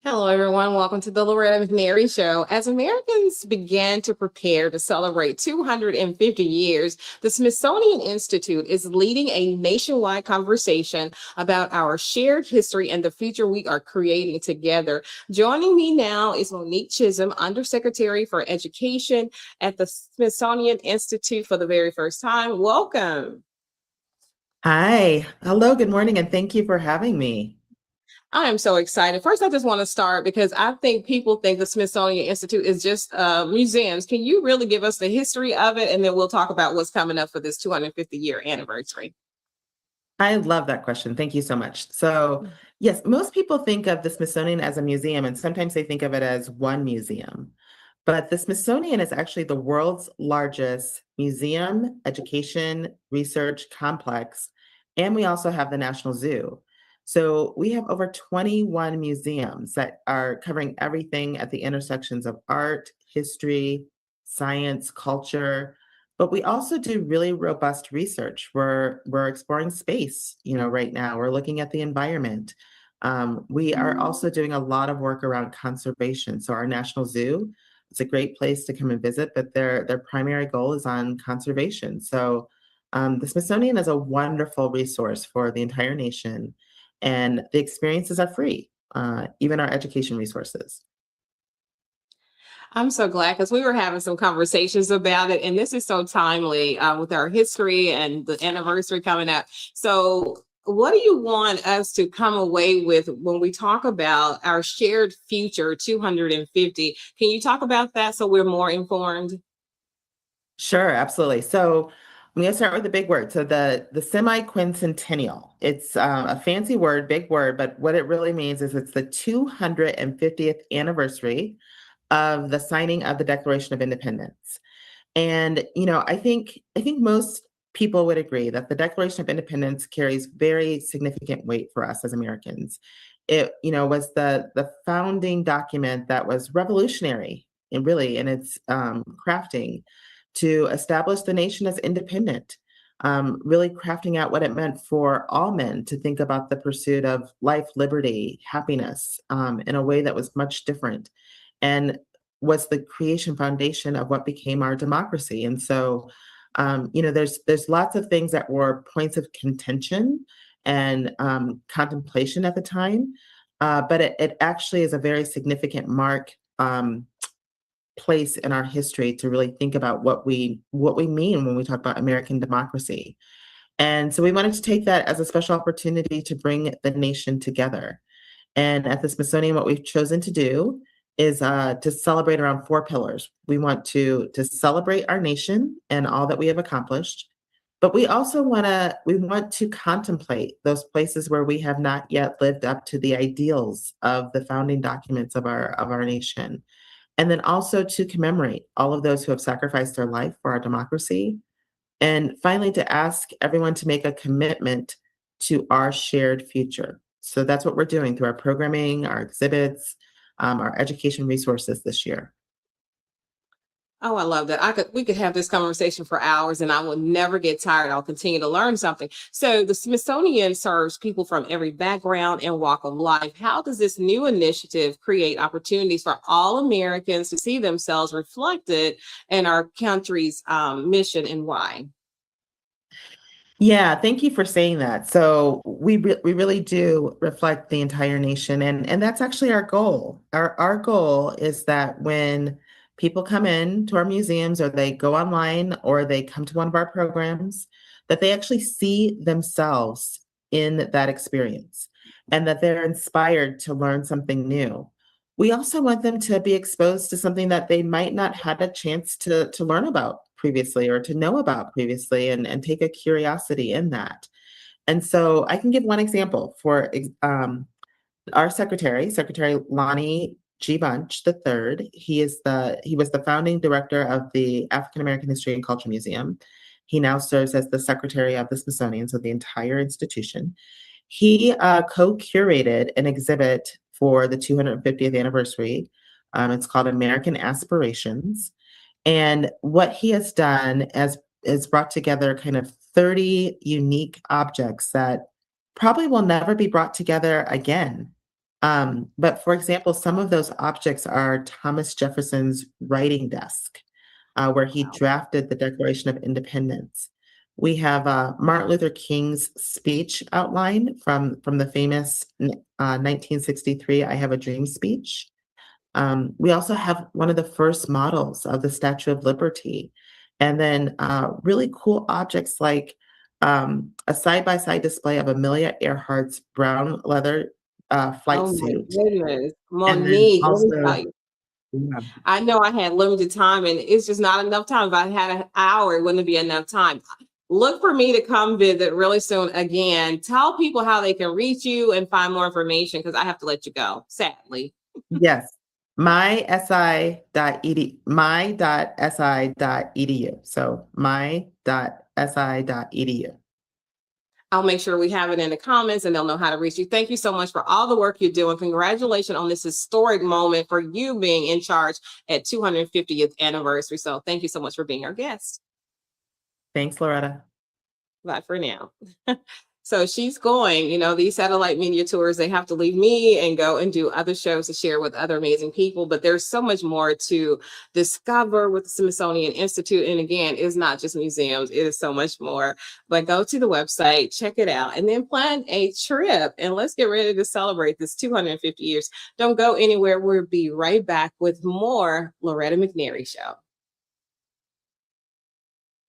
Hello, everyone. Welcome to the Loretta Mary Show. As Americans began to prepare to celebrate 250 years, the Smithsonian Institute is leading a nationwide conversation about our shared history and the future we are creating together. Joining me now is Monique Chism, Under Secretary for Education at the Smithsonian Institute for the very first time. Welcome. Hi. Hello, good morning, and thank you for having me. I am so excited. First, I just want to start because I think people think the Smithsonian Institute is just museums. Can you really give us the history of it? And then we'll talk about what's coming up for this 250-year anniversary. I love that question. Thank you so much. Yes, most people think of the Smithsonian as a museum, and sometimes they think of it as one museum. But the Smithsonian is actually the world's largest museum, education, research complex, and we also have the National Zoo. So we have over 21 museums that are covering everything at the intersections of art, history, science, culture. But we also do really robust research. We're exploring space, right now. We're looking at the environment. We are also doing a lot of work around conservation. So our National Zoo, it's a great place to come and visit, but their primary goal is on conservation. The Smithsonian is a wonderful resource for the entire nation, and the experiences are free, even our education resources. I'm so glad because we were having some conversations about it, and this is so timely with our history and the anniversary coming up. So, what do you want us to come away with when we talk about our shared future 250? Can you talk about that so we're more informed? Sure, absolutely. I'm going to start with the big word. So the semi-quincentennial. It's a fancy word, big word, but what it really means is it's the 250th anniversary of the signing of the Declaration of Independence. And I think most people would agree that the Declaration of Independence carries very significant weight for us as Americans. It was the founding document that was revolutionary and really in its crafting to establish the nation as independent, really crafting out what it meant for all men to think about the pursuit of life, liberty, happiness in a way that was much different. And was the creation foundation of what became our democracy. There's lots of things that were points of contention and contemplation at the time, but it actually is a very significant mark place in our history to really think about what we mean when we talk about American democracy. And so we wanted to take that as a special opportunity to bring the nation together. And at the Smithsonian, what we've chosen to do is to celebrate around four pillars. We want to celebrate our nation and all that we have accomplished, but we want to contemplate those places where we have not yet lived up to the ideals of the founding documents of our nation. And then also to commemorate all of those who have sacrificed their life for our democracy. And finally, to ask everyone to make a commitment to our shared future. So that's what we're doing through our programming, our exhibits, our education resources this year. Oh, I love that. We could have this conversation for hours and I will never get tired. I'll continue to learn something. So the Smithsonian serves people from every background and walk of life. How does this new initiative create opportunities for all Americans to see themselves reflected in our country's mission and why? Yeah, thank you for saying that. So we really do reflect the entire nation, and that's actually our goal. Our goal is that when people come in to our museums or they go online or they come to one of our programs, that they actually see themselves in that experience and that they're inspired to learn something new. We also want them to be exposed to something that they might not had a chance to learn about previously or to know about previously and take a curiosity in that. And so I can give one example for our Secretary Lonnie G. Bunch III. He was the founding director of the African American History and Culture Museum. He now serves as the secretary of the Smithsonian, so the entire institution. He co-curated an exhibit for the 250th anniversary. It's called American Aspirations. And what he has done is brought together kind of 30 unique objects that probably will never be brought together again But for example, some of those objects are Thomas Jefferson's writing desk, where he Wow. drafted the Declaration of Independence. We have Martin Luther King's speech outline from the famous 1963 I Have a Dream speech. We also have one of the first models of the Statue of Liberty. And then really cool objects like a side-by-side display of Amelia Earhart's brown leather flight Oh my suit. goodness. And then Monique, let me tell also, you. yeah. I know I had limited time and it's just not enough time. If I had an hour, it wouldn't be enough time. Look for me to come visit really soon again. Tell people how they can reach you and find more information because I have to let you go, sadly. Yes, my.si.edu. So my.si.edu. I'll make sure we have it in the comments and they'll know how to reach you. Thank you so much for all the work you're doing. Congratulations on this historic moment for you being in charge at 250th anniversary. So thank you so much for being our guest. Thanks, Loretta. Bye for now. So she's going, these satellite media tours, they have to leave me and go and do other shows to share with other amazing people. But there's so much more to discover with the Smithsonian Institute. And again, it's not just museums, it is so much more. But go to the website, check it out, and then plan a trip. And let's get ready to celebrate this 250 years. Don't go anywhere. We'll be right back with more Loretta McNary Show.